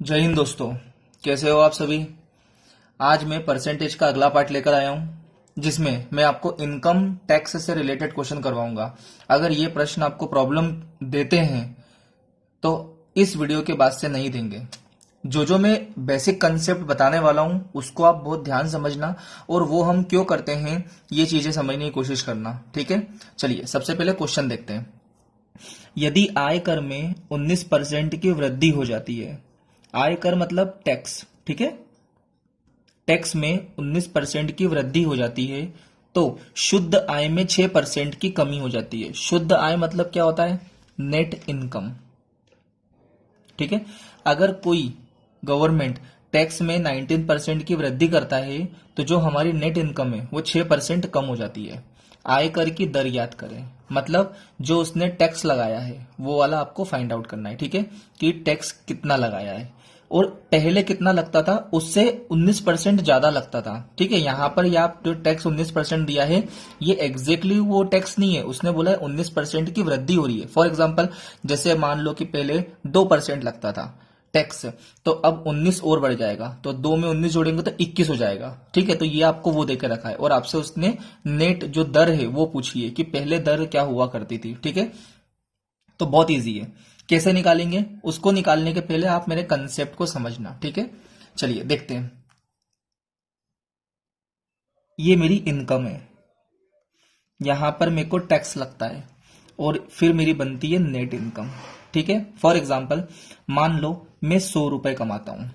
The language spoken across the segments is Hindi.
जय हिंद दोस्तों। कैसे हो आप सभी। आज मैं परसेंटेज का अगला पार्ट लेकर आया हूं जिसमें मैं आपको इनकम टैक्स से रिलेटेड क्वेश्चन करवाऊंगा। अगर ये प्रश्न आपको प्रॉब्लम देते हैं तो इस वीडियो के बाद से नहीं देंगे। जो मैं बेसिक कंसेप्ट बताने वाला हूं उसको आप बहुत ध्यान समझना और वो हम क्यों करते हैं ये चीजें समझने की कोशिश करना। ठीक है, चलिए सबसे पहले क्वेश्चन देखते हैं। यदि आयकर में 19% की वृद्धि हो जाती है, आयकर मतलब टैक्स, ठीक है, टैक्स में 19% की वृद्धि हो जाती है तो शुद्ध आय में 6% की कमी हो जाती है। शुद्ध आय मतलब क्या होता है? Net income. ठीक है, अगर कोई गवर्नमेंट टैक्स में 19% की वृद्धि करता है तो जो हमारी नेट इनकम है वो 6% कम हो जाती है। आयकर की दर याद करें, मतलब जो उसने टैक्स लगाया है वो वाला आपको फाइंड आउट करना है। ठीक है, कि टैक्स कितना लगाया है और पहले कितना लगता था, उससे 19% ज्यादा लगता था। ठीक है, यहां पर ये आप जो टैक्स 19% दिया है ये एग्जैक्टली वो टैक्स नहीं है, उसने बोला है 19% की वृद्धि हो रही है। फॉर एग्जाम्पल जैसे मान लो कि पहले 2% लगता था टैक्स, तो अब 19 और बढ़ जाएगा, तो 2 में 19 जोड़ेंगे तो 21 हो जाएगा। ठीक है, तो ये आपको वो देके रखा है और आपसे उसने नेट जो दर है वो पूछी है कि पहले दर क्या हुआ करती थी। ठीक है, तो बहुत इजी है। कैसे निकालेंगे उसको निकालने के पहले आप मेरे कंसेप्ट को समझना। ठीक है, चलिए देखते हैं। ये मेरी इनकम है, यहां पर मेरे को टैक्स लगता है और फिर मेरी बनती है नेट इनकम। ठीक है, फॉर एग्जाम्पल मान लो मैं 100 रुपए कमाता हूं।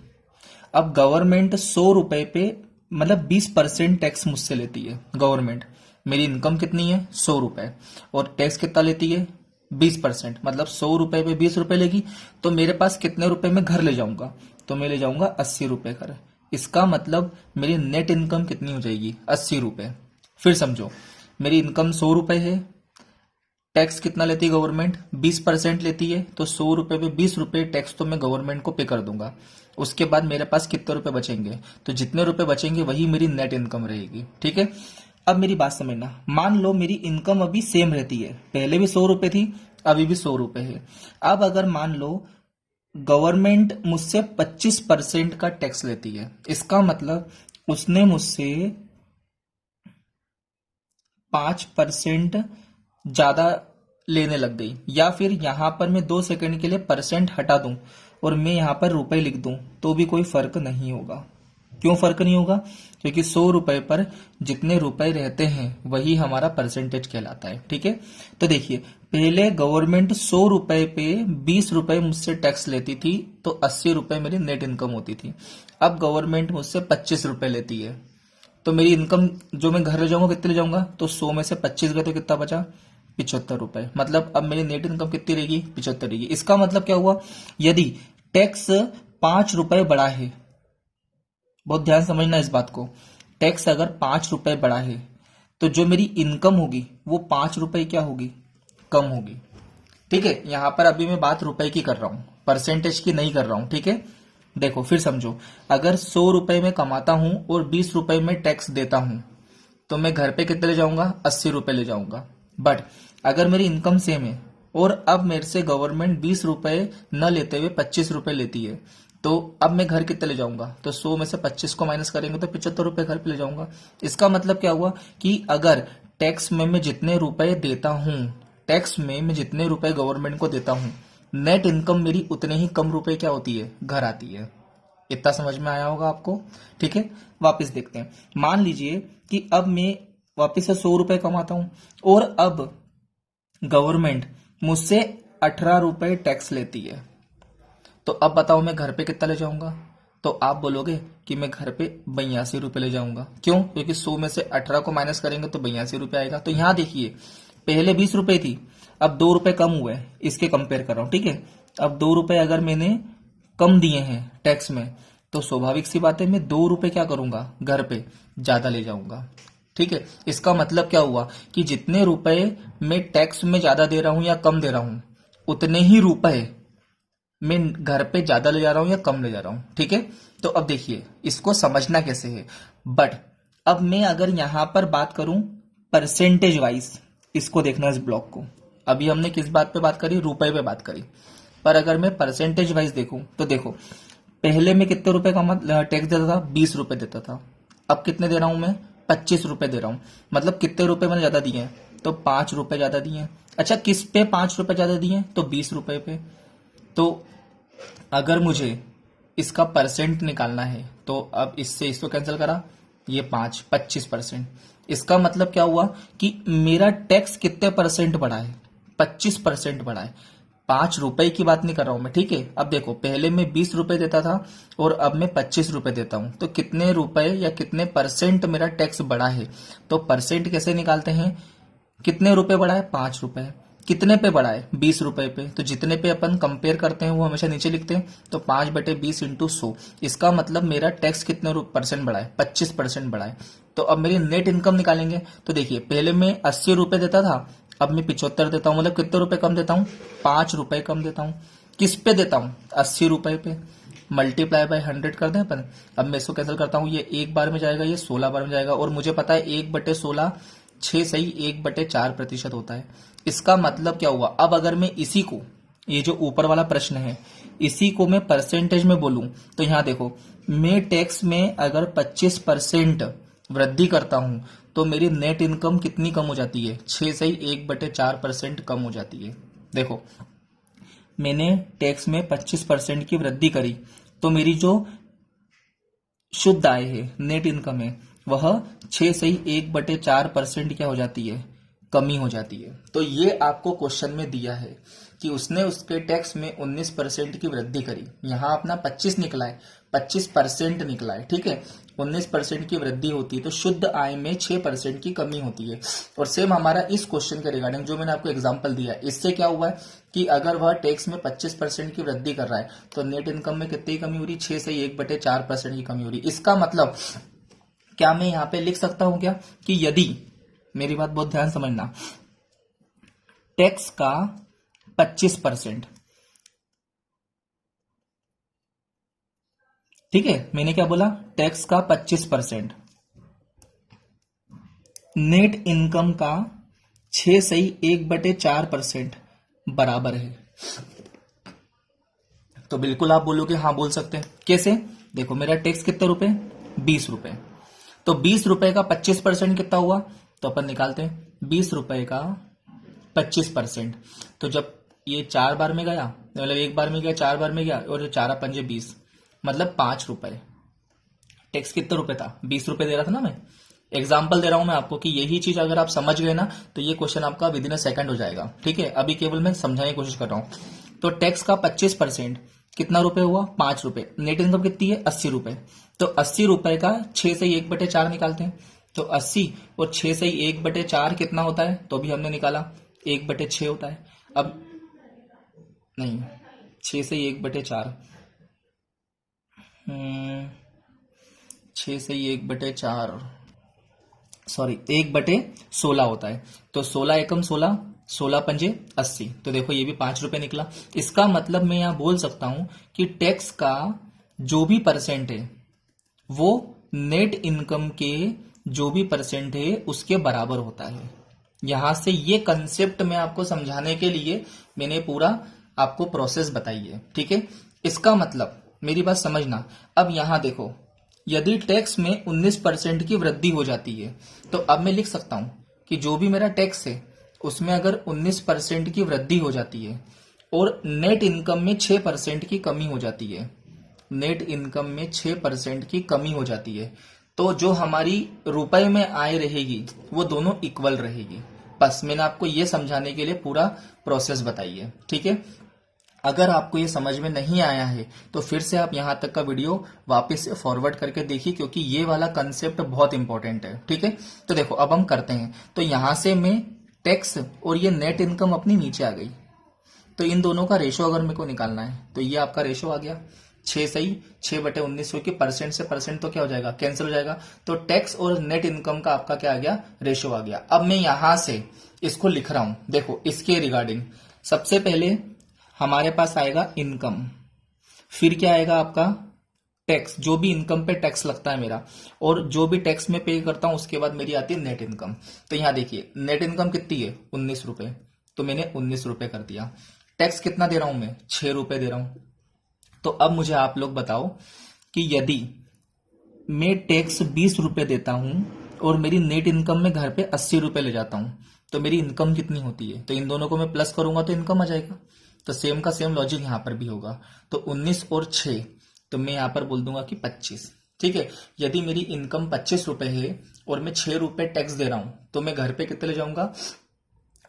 अब गवर्नमेंट 100 रुपए पे मतलब 20% टैक्स मुझसे लेती है गवर्नमेंट। मेरी इनकम कितनी है? 100 रुपए, और टैक्स कितना लेती है? 20%, मतलब 100 रुपए पे 20 रुपए लेगी। तो मेरे पास कितने रुपए में घर ले जाऊंगा? तो मैं ले जाऊंगा 80 रुपए घर। इसका मतलब मेरी नेट इनकम कितनी हो जाएगी? 80 रुपए। फिर समझो, मेरी इनकम 100 रुपए है, टैक्स कितना लेती है गवर्नमेंट? 20% लेती है, तो 100 रुपए पे 20 रुपए टैक्स तो मैं गवर्नमेंट को पे कर दूंगा। उसके बाद मेरे पास कितने रुपए बचेंगे? तो जितने रुपए बचेंगे वही मेरी नेट इनकम रहेगी। ठीक है, अब मेरी बात समझना। मान लो मेरी इनकम अभी सेम रहती है, पहले भी 100 रुपए थी, अभी भी 100 रुपए है। अब अगर मान लो गवर्नमेंट मुझसे 25% का टैक्स लेती है, इसका मतलब उसने मुझसे 5% ज्यादा लेने लग गई। या फिर यहां पर मैं 2 सेकंड के लिए परसेंट हटा दूं और मैं यहां पर रुपए लिख दूं तो भी कोई फर्क नहीं होगा। क्यों फर्क नहीं होगा? क्योंकि 100 रुपए पर जितने रुपए रहते हैं वही हमारा परसेंटेज कहलाता है। ठीक है, तो देखिए पहले गवर्नमेंट 100 रुपए पे 20 रुपए मुझसे टैक्स लेती थी तो 80 रुपए मेरी नेट इनकम होती थी। अब गवर्नमेंट मुझसे 25 रुपए लेती है, तो मेरी इनकम जो मैं घर ले जाऊंगा कितने ले जाऊंगा? तो 100 में से 25 गए तो कितना बचा? 75 रुपए। मतलब अब मेरी नेट इनकम कितनी रहेगी? 75 रहेगी। इसका मतलब क्या हुआ? यदि टैक्स 5 रुपए बढ़ा है, बहुत ध्यान समझना इस बात को, टैक्स अगर 5 रुपए बढ़ा है तो जो मेरी इनकम होगी वो 5 रुपए क्या होगी? कम होगी। ठीक है, यहां पर अभी मैं बात रुपए की कर रहा हूं, परसेंटेज की नहीं कर रहा हूं। ठीक है, देखो फिर समझो, अगर 100 रुपए में कमाता हूं और 20 रुपए में टैक्स देता हूं तो मैं घर पे कितने ले जाऊंगा? 80 रुपए ले जाऊंगा। बट अगर मेरी इनकम सेम है और अब मेरे से गवर्नमेंट 20 रुपए न लेते हुए 25 रुपए लेती है, तो अब मैं घर कितने ले जाऊंगा? तो 100 में से 25 को माइनस करेंगे तो 75 रुपए घर पे ले जाऊंगा। इसका मतलब क्या हुआ कि अगर टैक्स में मैं जितने रुपए देता हूं, टैक्स में मैं जितने रुपए गवर्नमेंट को देता हूं, नेट इनकम मेरी उतने ही कम रुपए क्या होती है? घर आती है। इतना समझ में आया होगा आपको। ठीक है, वापस देखते हैं। मान लीजिए कि अब मैं वापस से 100 रुपए कमाता हूं और अब गवर्नमेंट मुझसे 18 रुपए टैक्स लेती है, तो अब बताओ मैं घर पे कितना ले जाऊंगा? तो आप बोलोगे कि मैं घर पे 82 रुपए ले जाऊंगा। क्यों? क्योंकि 100 में से 18 को माइनस करेंगे तो 82 रुपए आएगा। तो यहां देखिए पहले 20 रुपए थी, अब 2 रुपए कम हुए, इसके कंपेयर कर रहा हूं। ठीक है, अब 2 रुपए अगर मैंने कम दिए हैं टैक्स में तो स्वाभाविक सी बात है मैं 2 रुपए क्या करूंगा? घर पे ज्यादा ले जाऊंगा। ठीक है, इसका मतलब क्या हुआ कि जितने रुपए मैं टैक्स में ज्यादा दे रहा हूं या कम दे रहा हूं उतने ही रुपए मैं घर पे ज्यादा ले जा रहा हूं या कम ले जा रहा हूं। ठीक है, तो अब देखिए इसको समझना कैसे है। बट अब मैं अगर यहां पर बात करूं परसेंटेज वाइज, इसको देखना इस ब्लॉक को। अभी हमने किस बात पे बात करी? रुपए पे बात करी। पर अगर मैं परसेंटेज वाइज देखूं तो देखो पहले मैं कितने रुपए का टैक्स देता था? 20 रुपए देता था। अब कितने दे रहा हूं मैं? 25 रुपए दे रहा हूं। मतलब कितने रुपए मैंने ज्यादा दिए हैं? तो 5 रुपए ज्यादा दिए हैं। अच्छा, किस पे 5 रुपए ज्यादा दिए हैं? तो 20 रुपए पे। तो अगर मुझे इसका परसेंट निकालना है तो अब इससे इसको कैंसिल करा, ये 25%। इसका मतलब क्या हुआ कि मेरा टैक्स कितने परसेंट बढ़ा है? 25% बढ़ा है। 5 रुपए की बात नहीं कर रहा हूं मैं, ठीक है। अब देखो, पहले मैं 20 रुपए देता था और अब मैं 25 रुपए देता हूं, तो कितने रुपए या कितने परसेंट मेरा टैक्स बढ़ा है? तो परसेंट कैसे निकालते हैं? कितने रुपए बढ़ा है? 5 रुपए। कितने पे बढ़ा है? 20 रुपए पे। तो जितने पे अपन कंपेयर करते हैं वो हमेशा नीचे लिखते हैं। तो 5/20 × 100। इसका मतलब मेरा टैक्स कितने परसेंट बढ़ा है? 25% बढ़ा है। तो अब मेरी नेट इनकम निकालेंगे। तो देखिए, पहले मैं 80 रुपए देता था, अब मैं 75 देता हूं। मतलब कितने रुपए कम देता हूं? 5 रुपए कम देता हूं। किस पे देता हूं? 80 रुपए पे। मल्टीप्लाई बाय 100 कर दें अपन। अब मैं इसको कैंसिल करता हूं, ये एक बार में जाएगा, ये 16 बार में जाएगा। और मुझे पता है 1/16 6 सही 1/4% होता है। इसका मतलब क्या हुआ? अब अगर मैं इसी को, ये जो ऊपर वाला प्रश्न है, इसी को मैं परसेंटेज में बोलूं तो यहां देखो, मैं टैक्स में अगर 25% वृद्धि करता हूं तो मेरी नेट इनकम कितनी कम हो जाती है? 6 सही 1/4% कम हो जाती है। देखो, मैंने टैक्स में 25% की वृद्धि करी तो मेरी जो शुद्ध आय है, नेट इनकम है, वह 6 सही 1/4% क्या हो जाती है? कमी हो जाती है। तो ये आपको क्वेश्चन में दिया है कि उसने उसके टैक्स में 19% की वृद्धि करी। यहां अपना 25 निकला है, 25% निकला है, ठीक है। 19% की वृद्धि होती है तो शुद्ध आय में 6% की कमी होती है। और सेम हमारा इस क्वेश्चन के रिगार्डिंग जो मैंने आपको एग्जांपल दिया है, इससे क्या हुआ है कि अगर वह टैक्स में 25% की वृद्धि कर रहा है तो नेट इनकम में कितनी कमी हो रही? 6 से 1/4% की कमी हो रही। इसका मतलब क्या मैं यहां पे लिख सकता हूं क्या कि यदि, मेरी बात बहुत ध्यान समझना, टैक्स का 25%, ठीक है, मैंने क्या बोला? टैक्स का 25%, नेट इनकम का 6 सही 1/4% बराबर है, तो बिल्कुल आप बोलोगे हाँ, बोल सकते हैं। कैसे? देखो, मेरा टैक्स कितने रुपए? 20 रुपए। तो 20 रुपए का 25% कितना हुआ? तो अपन निकालते हैं 20 रुपए का 25%। तो जब ये 4 बार में गया, मतलब एक बार में गया, 4 बार में गया, और 4×5 = 20, मतलब 5 रुपए। टैक्स कितने रुपए था? 20 रुपए दे रहा था ना मैं। एग्जाम्पल दे रहा हूं मैं आपको कि यही चीज अगर आप समझ गए ना तो ये क्वेश्चन आपका विद इन अ सेकंड हो जाएगा, ठीक है। अभी केवल मैं समझाने की कोशिश कर रहा हूं। तो टैक्स का 25% कितना रुपए हुआ? 5 रुपए। नेट इनकम कितनी है? 80 रुपए। तो 80 रुपए का 6 से 1/4 निकालते हैं। तो 80 और 6 से 1/4 कितना होता है? तो भी हमने निकाला 1/6 होता है। अब नहीं, 6 से 1/4, 6 से 1/4, सॉरी 1/16 होता है। तो 16 एकम 16, 16×5 = 80। तो देखो, ये भी 5 रुपए निकला। इसका मतलब मैं यहां बोल सकता हूं कि टैक्स का जो भी परसेंट है वो नेट इनकम के जो भी परसेंट है उसके बराबर होता है। यहां से ये कंसेप्ट मैं आपको समझाने के लिए मैंने पूरा आपको प्रोसेस बताई है, ठीक है। इसका मतलब, मेरी बात समझना। अब यहां देखो, यदि टैक्स में 19% की वृद्धि हो जाती है तो अब मैं लिख सकता हूं कि जो भी मेरा टैक्स है उसमें अगर 19% की वृद्धि हो जाती है और नेट इनकम में 6% की कमी हो जाती है, नेट इनकम में 6% की कमी हो जाती है, तो जो हमारी रुपए में आय रहेगी वो दोनों इक्वल रहेगी। बस मैंने आपको ये समझाने के लिए पूरा प्रोसेस बताई है, ठीक है। अगर आपको ये समझ में नहीं आया है तो फिर से आप यहां तक का वीडियो वापस से फॉरवर्ड करके देखिए, क्योंकि ये वाला कंसेप्ट बहुत इंपॉर्टेंट है, ठीक है। तो देखो, अब हम करते हैं। तो यहां से मैं टैक्स और ये नेट इनकम अपनी नीचे आ गई, तो इन दोनों का रेशो अगर मेरे को निकालना है तो ये आपका रेशो आ गया 6 सही 6/19, क्योंकि परसेंट से परसेंट तो क्या हो जाएगा? कैंसिल हो जाएगा। तो टैक्स और नेट इनकम का आपका क्या आ गया? रेशो आ गया। अब मैं यहां से इसको लिख रहा हूं। देखो, इसके रिगार्डिंग सबसे पहले हमारे पास आएगा इनकम, फिर क्या आएगा आपका? टैक्स, जो भी इनकम पे टैक्स लगता है मेरा, और जो भी टैक्स में पे करता हूं उसके बाद मेरी आती है नेट इनकम। तो यहां देखिए, नेट इनकम कितनी है? 19 रुपए। तो मैंने 19 रुपए कर दिया। टैक्स कितना दे रहा हूं मैं? 6 रुपए दे रहा हूं। तो अब मुझे आप लोग बताओ कि यदि मैं टैक्स 20 रुपए देता हूं और मेरी नेट इनकम में घर पे 80 रुपए ले जाता हूं, तो मेरी इनकम कितनी होती है? तो इन दोनों को मैं प्लस करूंगा तो इनकम आ जाएगा। तो सेम का सेम लॉजिक यहां पर भी होगा। तो 19 और 6, तो मैं यहां पर बोल दूंगा कि 25। ठीक है, यदि मेरी इनकम 25 रुपए है और मैं 6 रुपए टैक्स दे रहा हूं, तो मैं घर पे कितने ले जाऊंगा?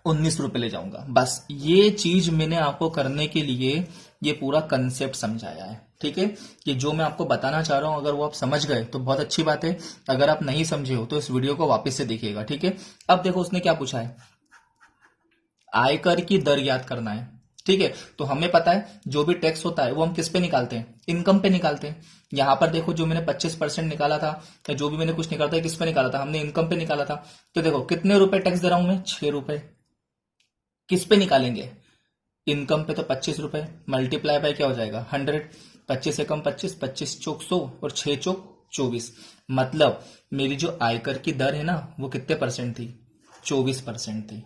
19 रुपए ले जाऊंगा। बस ये चीज मैंने आपको करने के लिए ये पूरा कंसेप्ट समझाया है। ठीक है, कि जो मैं आपको बताना चाह रहा हूं अगर वो आप समझ गए तो बहुत अच्छी बात है, अगर आप नहीं समझे हो तो इस वीडियो को वापस से देखिएगा। ठीक है, अब देखो उसने क्या पूछा है, आयकर की दर याद करना है। ठीक है, तो हमें पता है जो भी टैक्स होता है वो हम किस पे निकालते हैं? इनकम पे निकालते हैं। यहां पर देखो जो मैंने 25% निकाला था, या जो भी मैंने कुछ निकाला था किस पे निकाला था? हमने इनकम पे निकाला था। तो देखो कितने रुपए टैक्स दे रहा हूं मैं? 6 रुपए। किस पे निकालेंगे? इनकम पे। तो 25 रुपए मल्टीप्लाई बाय क्या हो जाएगा? 100। 25 से कम 25, 25 चौक 100 और 6 चौक 24। मतलब मेरी जो आयकर की दर है ना वो कितने परसेंट थी? 24% थी।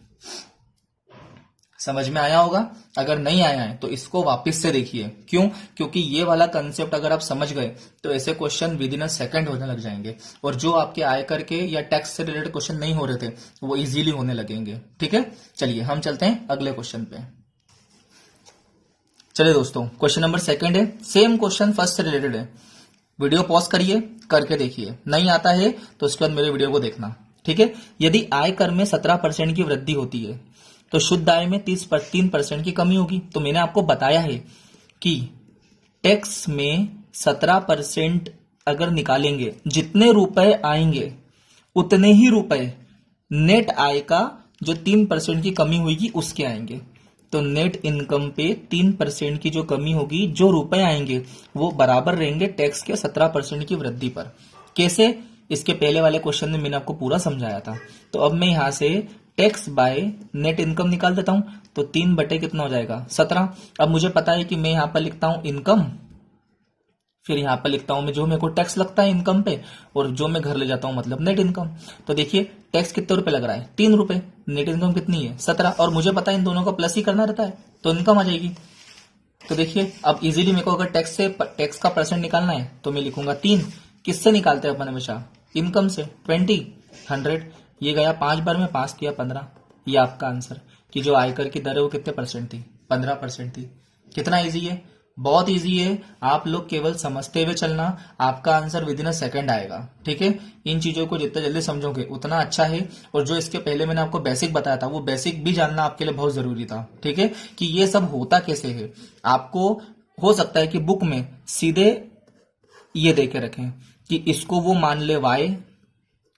समझ में आया होगा? अगर नहीं आया है तो इसको वापस से देखिए। क्यों? क्योंकि ये वाला कंसेप्ट अगर आप समझ गए तो ऐसे question with in a second होने लग जाएंगे, और जो आपके आयकर के या टैक्स से रिलेटेड क्वेश्चन नहीं हो रहे थे वो इजीली होने लगेंगे। ठीक है, चलिए हम चलते हैं अगले क्वेश्चन पे। चलिए दोस्तों, क्वेश्चन नंबर सेकंड है, सेम क्वेश्चन फर्स्ट से रिलेटेड है। वीडियो पॉज करिए, करके देखिए, नहीं आता है तो उसके बाद मेरे वीडियो को देखना। ठीक है, यदि आयकर में 17% की वृद्धि होती है तो शुद्ध आय में 3% की कमी होगी। तो मैंने आपको बताया है कि टैक्स में 17% अगर निकालेंगे, जितने रुपए आएंगे उतने ही रुपए नेट आय का जो 3% की कमी होगी उसके आएंगे। तो नेट इनकम पे 3% की जो कमी होगी, जो रुपए आएंगे वो बराबर रहेंगे टैक्स के 17% की वृद्धि पर। कैसे? इसके पहले वाले क्वेश्चन में मैंने आपको पूरा समझाया था। तो अब मैं यहां से टैक्स बाय नेट इनकम निकाल देता हूं, तो 3 बटे कितना हो जाएगा? 17। अब मुझे पता है कि मैं यहां पर लिखता हूं इनकम, फिर यहां पर लिखता हूं मैं जो मेरे को टैक्स लगता है इनकम पे, और जो मैं घर ले जाता हूं मतलब नेट इनकम। तो देखिए टैक्स कितने रुपए लग रहा है? 3 रुपए। नेट इनकम कितनी है? 17। और मुझे पता है इन दोनों का प्लस ही करना रहता है, तो इनकम आ जाएगी। तो देखिए अब इजीली मेरे को अगर टैक्स का परसेंट निकालना है तो मैं लिखूंगा 3। किससे निकालते हैं अपन हमेशा? इनकम से। 20, 100, ये गया 5 बार में, 5 किया 15। ये आपका आंसर कि जो आयकर की दर है वो कितने परसेंट थी? 15% थी। कितना इजी है? बहुत इजी है। आप लोग केवल समझते हुए चलना, आपका answer with in a second आएगा। ठीक है, इन चीजों को जितना जल्दी समझोगे उतना अच्छा है। और जो इसके पहले मैंने आपको बेसिक बताया था वो बेसिक भी जानना आपके लिए बहुत जरूरी था। ठीक है, कि ये सब होता कैसे है। आपको हो सकता है कि बुक में सीधे ये दे के रखें कि इसको वो मान ले y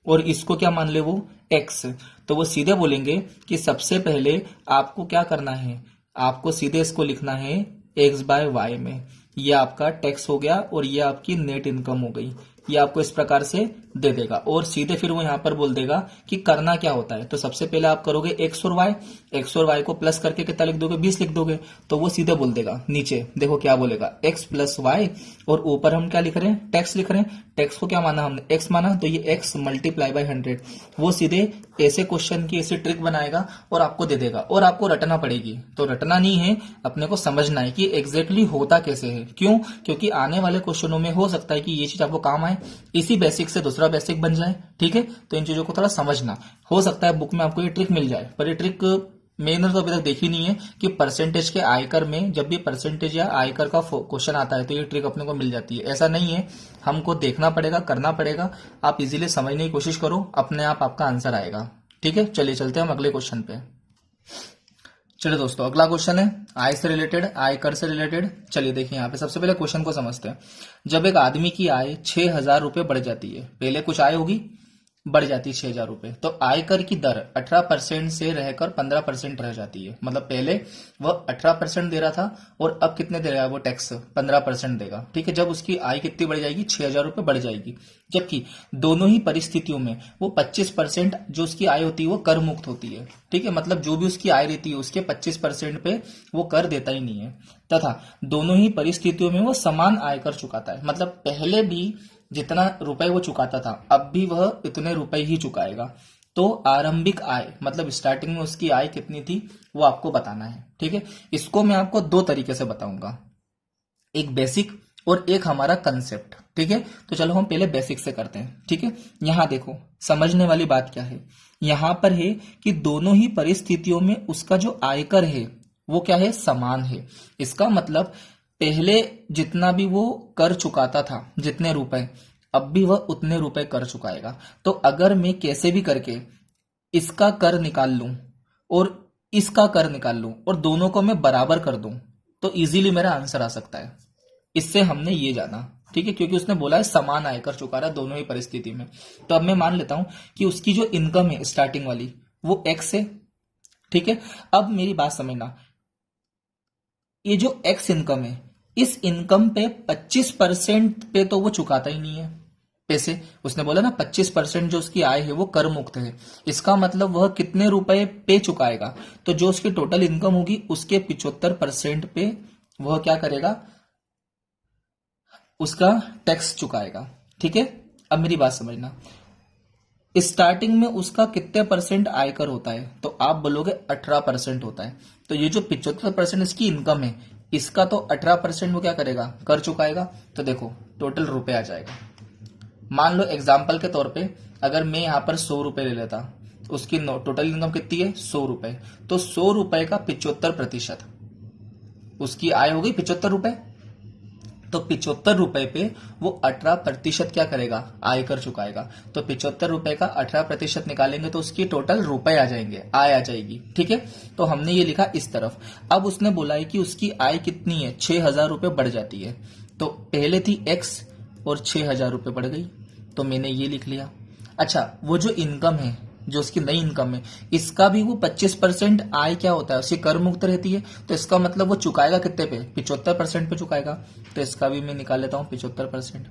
और इसको क्या मान ले वो x, तो वो सीधे बोलेंगे कि सबसे पहले आपको क्या करना है, आपको सीधे इसको लिखना है x बाय वाई में। ये आपका टैक्स हो गया और ये आपकी नेट इनकम हो गई। ये आपको इस प्रकार से दे देगा, और सीधे फिर वो यहां पर बोल देगा कि करना क्या होता है। तो सबसे पहले आप करोगे एक्स और वाई को प्लस करके कितना लिख दोगे? 20 लिख दोगे। तो वो सीधे बोल देगा, नीचे देखो क्या बोलेगा, x प्लस वाई, और ऊपर हम क्या लिख रहे हैं? टैक्स लिख रहे हैं। टैक्स को क्या माना हमने? x माना, तो ये x मल्टीप्लाई बाय 100। वो सीधे ऐसे क्वेश्चन की ऐसी ट्रिक बनाएगा और आपको दे देगा, और आपको रटना पड़ेगी। तो रटना नहीं है, अपने को समझना है कि एग्जैक्टली होता कैसे है। क्यों? क्योंकि आने वाले क्वेश्चनों में हो सकता है कि ये चीज आपको काम आए, इसी बेसिक से दूसरा बेसिक बन जाए। ठीक है, तो इन चीजों को थोड़ा समझना। हो सकता है बुक में आपको ये ट्रिक मिल जाए, पर ये ट्रिक मैंने तो अभी तक देखी नहीं है कि परसेंटेज के आयकर में जब भी परसेंटेज या आयकर का क्वेश्चन आता है तो ये ट्रिक अपने को मिल जाती है। ऐसा नहीं है, हमको देखना पड़ेगा, करना पड़ेगा। आप इजीली समझने की कोशिश करो, अपने आप आपका आंसर आएगा। ठीक है, चलिए चलते हैं हम अगले क्वेश्चन पे। चलिए दोस्तों, अगला क्वेश्चन है आय से रिलेटेड, आयकर से रिलेटेड। चलिए देखिए यहाँ पे सबसे पहले क्वेश्चन को समझते हैं। जब एक आदमी की आय 6,000 रुपए बढ़ जाती है, पहले कुछ आय होगी, बढ़ जाती है 6,000 रुपए, तो आयकर की दर 18% से रहकर 15% रह जाती है। मतलब पहले वह 18% दे रहा था और अब कितने दे रहा है वो टैक्स? 15% देगा। ठीक है, जब उसकी आय कितनी बढ़ जाएगी? 6,000 रुपए बढ़ जाएगी। जबकि दोनों ही परिस्थितियों में वो 25% जो उसकी आय होती है वो कर मुक्त होती है। ठीक है, मतलब जो भी उसकी आय रहती है उसके 25% पे वो कर देता ही नहीं है, तथा दोनों ही परिस्थितियों में वो समान आयकर चुकाता है। मतलब पहले भी जितना रुपए वो चुकाता था अब भी वह इतने रुपए ही चुकाएगा। तो आरंभिक आय मतलब स्टार्टिंग में उसकी आय कितनी थी वो आपको बताना है। ठीक है, इसको मैं आपको दो तरीके से बताऊंगा। एक बेसिक और एक हमारा कंसेप्ट। ठीक है, तो चलो हम पहले बेसिक से करते हैं। ठीक है, यहां देखो समझने वाली बात क्या है, यहां पर है कि दोनों ही परिस्थितियों में उसका जो आयकर है वो क्या है, समान है। इसका मतलब पहले जितना भी वो कर चुकाता था, जितने रुपए, अब भी वह उतने रुपए कर चुकाएगा। तो अगर मैं कैसे भी करके इसका कर निकाल लूं और इसका कर निकाल लूं और दोनों को मैं बराबर कर दूं, तो इजीली मेरा आंसर आ सकता है। इससे हमने ये जाना। ठीक है, क्योंकि उसने बोला है समान आयकर चुका रहा है दोनों ही परिस्थिति में। तो अब मैं मान लेता हूं कि उसकी जो इनकम है स्टार्टिंग वाली वो एक्स है। ठीक है, अब मेरी बात समझना, ये जो एक्स इनकम है, इस इनकम पे 25% पे तो वो चुकाता ही नहीं है पैसे। उसने बोला ना 25% जो उसकी आय है वो कर मुक्त है। इसका मतलब वह कितने रुपए पे चुकाएगा, तो जो उसकी टोटल इनकम होगी उसके 75% पे वह क्या करेगा, उसका टैक्स चुकाएगा। ठीक है, अब मेरी बात समझना, स्टार्टिंग में उसका कितने परसेंट आयकर होता है, तो आप बोलोगे 18% होता है। तो ये जो 75% इसकी इनकम है, इसका तो 18% वो क्या करेगा, कर चुकाएगा। तो देखो टोटल रुपए आ जाएगा। मान लो एग्जाम्पल के तौर पे अगर मैं यहां पर 100 रुपए ले लेता, उसकी टोटल इनकम कितनी है, 100 रुपए, तो 100 रुपए का 75%, उसकी आय हो गई 75 रुपए, तो 75 रुपए पे वो 18% क्या करेगा, आय कर चुकाएगा। तो 75 रुपए का 18% निकालेंगे तो उसकी टोटल रुपए आ जाएंगे, आय आ जाएगी। ठीक है, तो हमने ये लिखा इस तरफ। अब उसने बोला है कि उसकी आय कितनी है, 6,000 रुपए बढ़ जाती है। तो पहले थी एक्स और 6,000 रुपए बढ़ गई, तो मैंने ये लिख लिया। अच्छा, वो जो इनकम है, जो उसकी नई इनकम है, इसका भी वो 25% आय क्या होता है, उसकी कर मुक्त रहती है। तो इसका मतलब वो चुकाएगा कितने पे, 75% पे चुकाएगा। तो इसका भी मैं निकाल लेता हूं 75%।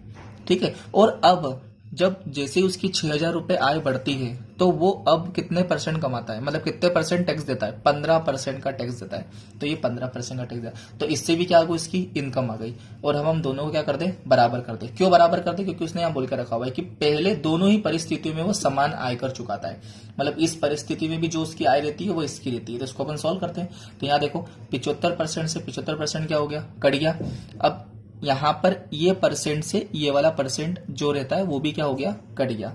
ठीक है, और अब जब जैसे ही उसकी 6,000 रुपए आय बढ़ती है, तो वो अब कितने परसेंट कमाता है, मतलब कितने परसेंट टैक्स देता है, 15% का टैक्स देता है। तो ये 15% का टैक्स देता है। तो इससे भी क्या आ गई, इसकी इनकम आ गई। और हम दोनों को क्या कर दे, बराबर कर दे। क्यों बराबर कर दे, क्योंकि उसने यहाँ बोल कर रखा हुआ है कि पहले दोनों ही परिस्थितियों में वो समान आय कर चुकाता है। मतलब इस परिस्थिति में भी जो उसकी आय रहती है वो इसकी रहती है। तो इसको अपन सॉल्व करते हैं। तो यहाँ देखो 75% से 75% क्या हो गया, कट गया। अब यहां पर ये परसेंट से ये वाला परसेंट जो रहता है वो भी क्या हो गया, कट गया।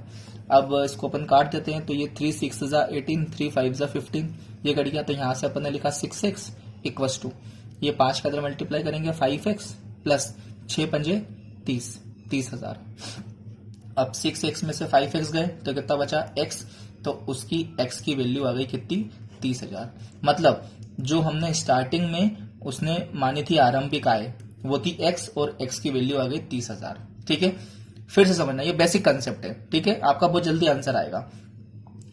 अब इसको अपन काट देते हैं। तो ये 3 6 जा 18, 3 5 जा 15, ये कट गया। तो यहां से अपन ने लिखा 6x इक्वस टू, ये 5 का इधर मल्टीप्लाई करेंगे 5x प्लस 6 पंजे 30, 30,000। अब 6x में से 5x गए तो कितना बचा, x। तो उसकी x की वैल्यू आ गई कितनी, 30,000। मतलब जो हमने स्टार्टिंग में उसने मानी थी आरंभिक आय, वो थी x और x की वैल्यू आ गई 30,000। ठीक है, फिर से समझना, ये बेसिक कंसेप्ट है। ठीक है, आपका बहुत जल्दी आंसर आएगा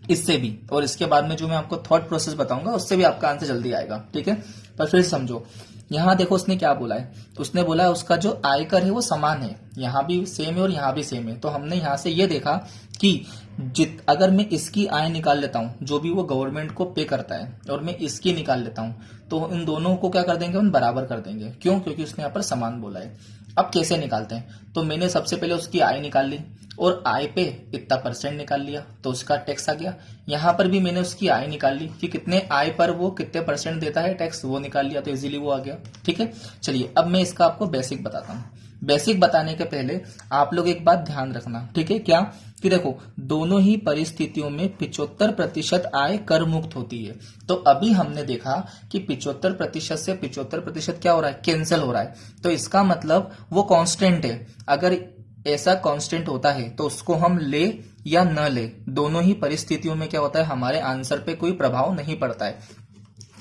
इससे भी, और इसके बाद में जो मैं आपको थॉट प्रोसेस बताऊंगा उससे भी आपका आंसर जल्दी आएगा। ठीक है, पर फिर समझो, यहां देखो उसने क्या बोला है, उसने बोला है उसका जो आयकर है वो समान है, यहां भी सेम है और यहां भी सेम है। तो हमने यहां से ये देखा कि अगर मैं इसकी आय निकाल लेता हूं, जो भी वो गवर्नमेंट को पे करता है, और मैं इसकी निकाल लेता हूं, तो इन दोनों को क्या कर देंगे, उन बराबर कर देंगे। क्यों, क्योंकि उसने यहाँ पर समान बोला है। अब कैसे निकालते हैं, तो मैंने सबसे पहले उसकी आय निकाल ली और आय पे इतना परसेंट निकाल लिया, तो उसका टैक्स आ गया। यहां पर भी मैंने उसकी आय निकाल ली कि कितने आय पर वो कितने परसेंट देता है टैक्स, वो निकाल लिया, तो इजीली वो आ गया। ठीक है, चलिए अब मैं इसका आपको बेसिक बताता हूं। बेसिक बताने के पहले आप लोग एक बात ध्यान रखना। ठीक है, क्या, कि देखो दोनों ही परिस्थितियों में 75% आय कर मुक्त होती है। तो अभी हमने देखा कि 75% से 75% क्या हो रहा है, कैंसिल हो रहा है। तो इसका मतलब वो कांस्टेंट है। अगर ऐसा कांस्टेंट होता है तो उसको हम ले या न ले, दोनों ही परिस्थितियों में क्या होता है, हमारे आंसर पे कोई प्रभाव नहीं पड़ता है।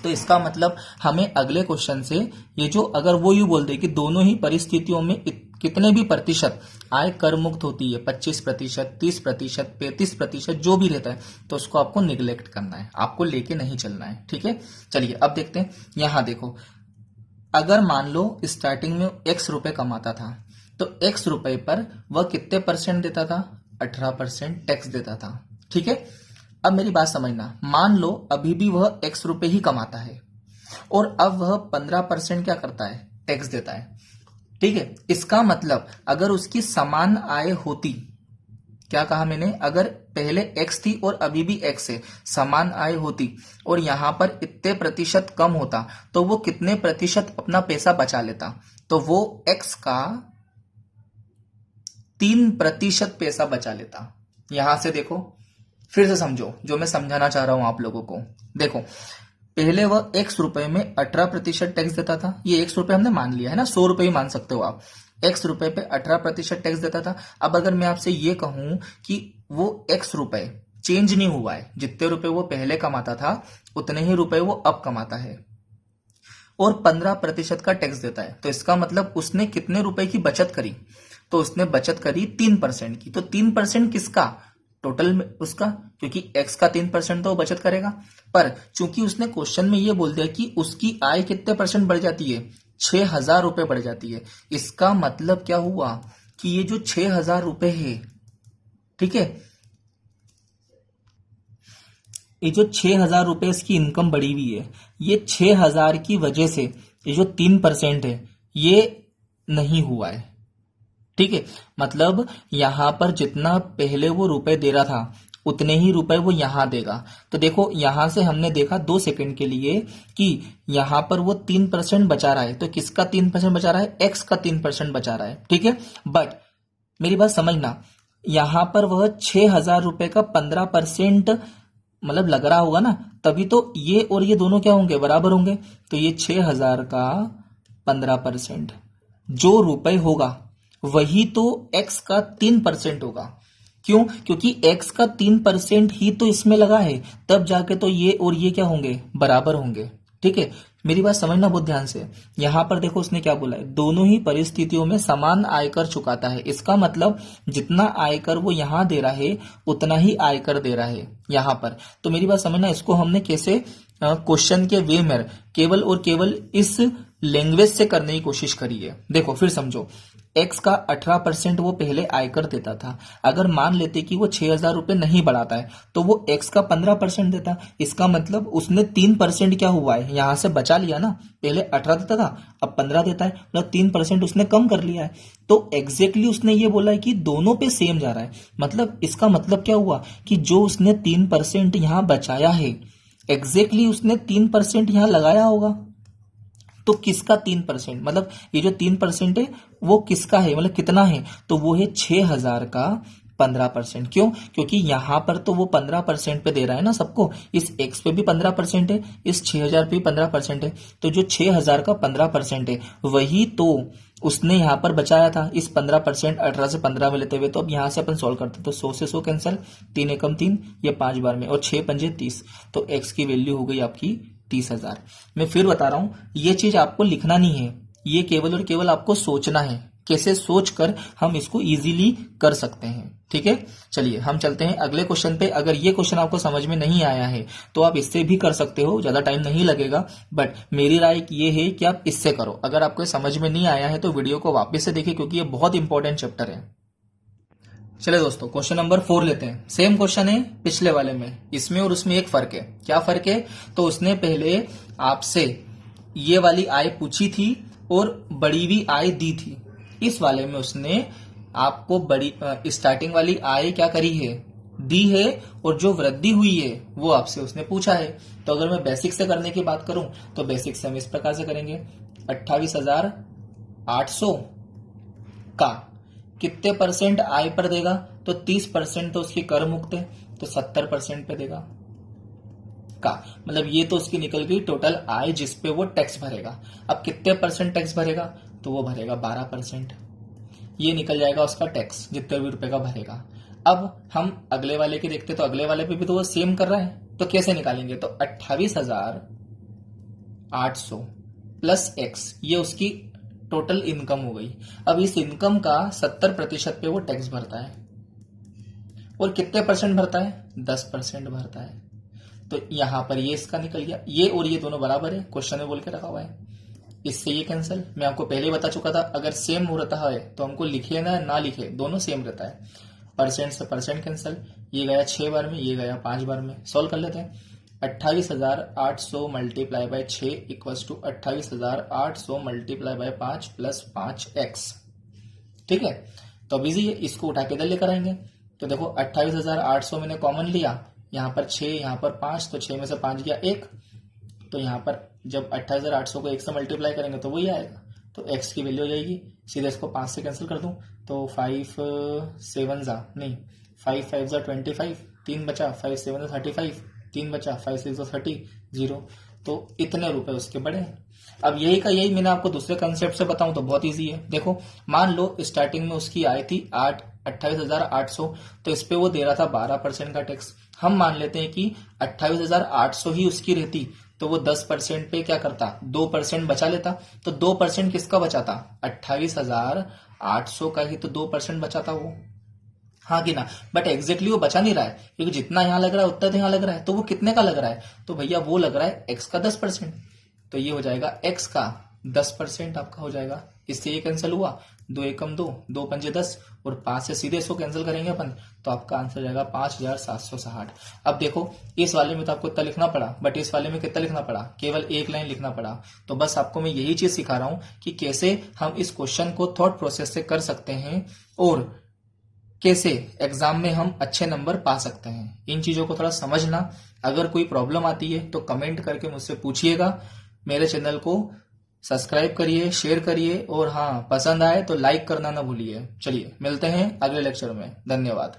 तो इसका मतलब हमें अगले क्वेश्चन से ये जो, अगर वो यू बोल दे कि दोनों ही परिस्थितियों में कितने भी प्रतिशत आय कर मुक्त होती है, 25%, 30%, 35%, जो भी रहता है, तो उसको आपको निगलेक्ट करना है, आपको लेके नहीं चलना है। ठीक है, चलिए अब देखते हैं। यहां देखो, अगर मान लो स्टार्टिंग में x रुपए कमाता था, तो x रुपए पर वह कितने परसेंट देता था, 18% टैक्स देता था। ठीक है, अब मेरी बात समझना, मान लो अभी भी वह x रुपए ही कमाता है और अब वह 15% क्या करता है, टैक्स देता है। ठीक है, इसका मतलब अगर उसकी समान आय होती, क्या कहा मैंने, अगर पहले x थी और अभी भी x है, समान आय होती और यहां पर इतने प्रतिशत कम होता, तो वो कितने प्रतिशत अपना पैसा बचा लेता, तो वो x का 3% पैसा बचा लेता। यहां से देखो, फिर से समझो जो मैं समझाना चाह रहा हूं आप लोगों को। देखो, पहले वह x रुपए में 18% टैक्स देता था। ये x रुपए हमने मान लिया है ना, 100 रुपए ही मान सकते हो आप। x रुपए पे 18% टैक्स देता था। अब अगर मैं आपसे ये कहूं कि वो x रुपए चेंज नहीं हुआ है, जितने रुपए वो पहले कमाता था उतने ही रुपए वो अब कमाता है, और 15% का टैक्स देता है, तो इसका मतलब उसने कितने रुपए की बचत करी? तो उसने बचत करी 3% की। तो 3% किसका? टोटल में उसका, क्योंकि x का 3% तो वो बचत करेगा। पर चूंकि उसने क्वेश्चन में ये बोल दिया कि उसकी आय कितने परसेंट बढ़ जाती है, 6,000 रुपए बढ़ जाती है, इसका मतलब क्या हुआ कि ये जो 6,000 रुपए है, ठीक है, ये जो 6,000 रुपए इसकी इनकम बढ़ी हुई है, ये 6,000 की वजह से ये जो 3% है ये नहीं हुआ है। ठीक है, मतलब यहां पर जितना पहले वो रुपए दे रहा था उतने ही रुपए वो यहां देगा। तो देखो, यहां से हमने देखा 2 सेकंड के लिए कि यहां पर वो 3% बचा रहा है। तो किसका 3% बचा रहा है? x का 3% बचा रहा है। ठीक है, बट मेरी बात समझना, यहां पर वह 6,000 रुपए का 15% मतलब लग रहा होगा ना, तभी तो ये और ये दोनों क्या होंगे? बराबर होंगे। तो ये 6,000 का 15% जो रुपए होगा वही तो x का 3% होगा। क्यों? क्योंकि x का 3% ही तो इसमें लगा है, तब जाके तो ये और ये क्या होंगे? बराबर होंगे। ठीक है, मेरी बात समझना बहुत ध्यान से। यहां पर देखो उसने क्या बोला है, दोनों ही परिस्थितियों में समान आयकर चुकाता है। इसका मतलब जितना आयकर वो यहां दे रहा है उतना ही आयकर दे रहा है यहां पर। तो मेरी बात समझना, इसको हमने कैसे क्वेश्चन के वे में केवल और केवल इस लैंग्वेज से करने की कोशिश करी है। देखो फिर समझो, x का 18% वो पहले आयकर देता था। अगर मान लेते कि वो 6,000 रुपए नहीं बढ़ाता है तो वो x का 15% देता। इसका मतलब उसने 3% क्या हुआ है, यहां से बचा लिया ना। पहले 18 देता था, अब 15 देता है, मतलब 3% उसने कम कर लिया है। तो एग्जैक्टली उसने ये बोला है कि दोनों पे सेम जा रहा है। मतलब इसका मतलब क्या हुआ कि जो उसने 3% यहां बचाया है, एग्जैक्टली उसने 3% यहां लगाया होगा। तो किसका 3%? मतलब ये जो 3% है वो किसका है, मतलब कितना है? तो वो है 6,000 का 15%। क्यों? क्योंकि यहां पर तो वो 15% पे दे रहा है ना सबको, इस x पे भी 15% है, इस 6,000 पे भी 15% है। तो जो 6,000 का 15% है वही तो उसने यहां पर बचाया था। इस 15% 18 से 15 में लेते हुए, तो अब यहां से अपन सॉल्व करते तो 100 से 100 कैंसिल, 3 एकम 3, ये 5 बार में, और 6 पंजे 30। तो x की वैल्यू हो गई आपकी 30,000। मैं फिर बता रहा हूं, ये चीज आपको लिखना नहीं है, ये केवल और केवल आपको सोचना है। कैसे सोचकर हम इसको इजीली कर सकते हैं। ठीक है, चलिए हम चलते हैं अगले क्वेश्चन पे। अगर ये क्वेश्चन आपको समझ में नहीं आया है तो आप इससे भी कर सकते हो, ज्यादा टाइम नहीं लगेगा, बट मेरी राय ये है कि आप इससे करो। अगर आपको समझ में नहीं आया है तो वीडियो को वापस से देखिए, क्योंकि ये बहुत इंपॉर्टेंट चैप्टर है। चलिए दोस्तों, क्वेश्चन नंबर 4 लेते हैं। सेम क्वेश्चन है पिछले वाले में, इसमें और उसमें एक फर्क है। क्या फर्क है? तो उसने पहले आपसे ये वाली आय पूछी थी और बड़ी हुई आय दी थी। इस वाले में उसने आपको बड़ी स्टार्टिंग वाली आय क्या करी है, दी है, और जो वृद्धि हुई है वो आपसे उसने पूछा है। तो अगर मैं बेसिक से करने की बात करूं तो बेसिक से हम इस प्रकार से करेंगे, 28,800 का कितने परसेंट आय पर देगा? तो 30% तो उसकी कर मुक्त है, तो 70% पे देगा का, मतलब ये तो उसकी निकल गई टोटल आय जिसपे वो टैक्स भरेगा। अब कितने परसेंट टैक्स भरेगा? तो वो भरेगा 12%। ये निकल जाएगा उसका टैक्स जितने भी रुपए का भरेगा। अब हम अगले वाले के देखते, तो अगले वाले पे भी तो वो सेम कर रहा है, तो कैसे निकालेंगे? तो 28,800 प्लस एक्स, ये उसकी टोटल इनकम हो गई। अब इस इनकम का 70% पे वो टैक्स भरता है, और कितने परसेंट भरता है? 10% भरता है। तो यहां पर ये इसका निकल गया, ये और ये दोनों बराबर है, क्वेश्चन में बोल के रखा हुआ है। इससे ये कैंसिल, मैं आपको पहले ही बता चुका था, अगर सेम हो रहता है तो हमको लिखे ना लिखे, दोनों सेम रहता है। परसेंट से परसेंट कैंसिल, ये गया 6 बार में, ये गया 5 बार में। सॉल्व कर लेते हैं। 28,800 multiply by 6 equals to 28,800 multiply by 5 plus 5x। ठीक है, तो अब इजी है, इसको उठा के इधर लेकर आएंगे। तो देखो 28,800 मैंने कॉमन लिया, यहाँ पर 6, यहाँ पर 5, तो 6 में से 5 गया 1। तो यहाँ पर जब 28,800 को 1 से मल्टीप्लाई करेंगे तो वही आएगा, तो x की वैल्यू हो जाएगी, सीधे इसको 5 से कैंसिल कर दूं तो 5 7 जा नहीं 5 5 जा 25, 3 बचा, 5 7 जा 35, 3 बचा, 5 6 जा 30, 0। तो इतने रुपए उसके बढ़े हैं। अब यही का यही मैंने आपको दूसरे कंसेप्ट से बताऊं तो बहुत इजी है। देखो मान लो स्टार्टिंग में उसकी आई थी 28,800, तो इस पे वो दे रहा था 12% का टैक्स। हम मान लेते हैं कि 28,800 ही उसकी रहती तो वो 10% पे क्या करता, 2% बचा लेता। तो 2% किसका बचा था, 28,800 का ही तो 2% बचा था वो, हाँ कि ना। बट एग्जैक्टली वो बचा नहीं रहा है, क्योंकि जितना यहां लग रहा है उतना तो यहां लग रहा है। तो वो कितने का लग रहा है, तो भैया वो लग रहा है एक्स का 10%। तो ये हो जाएगा एक्स का 10% आपका हो जाएगा। इससे ये कैंसिल हुआ, 2 एकम 2, 2 पंजे 10, और 5 से सीधे इसको कैंसिल करेंगे अपन, तो आपका आंसर जाएगा 5,760। अब देखो इस वाले में तो आपको इतना लिखना पड़ा, बट इस वाले में कितना लिखना पड़ा, केवल एक लाइन लिखना पड़ा। तो बस आपको मैं यही चीज सिखा रहा हूं कि कैसे हम इस क्वेश्चन को थॉट प्रोसेस से कर सकते हैं और कैसे एग्जाम में हम अच्छे नंबर पा सकते हैं। इन चीजों को थोड़ा समझना। अगर कोई प्रॉब्लम आती है तो कमेंट करके मुझसे पूछिएगा। मेरे चैनल को सब्सक्राइब करिए, शेयर करिए, और हाँ पसंद आए तो लाइक करना ना भूलिए। चलिए मिलते हैं अगले लेक्चर में। धन्यवाद।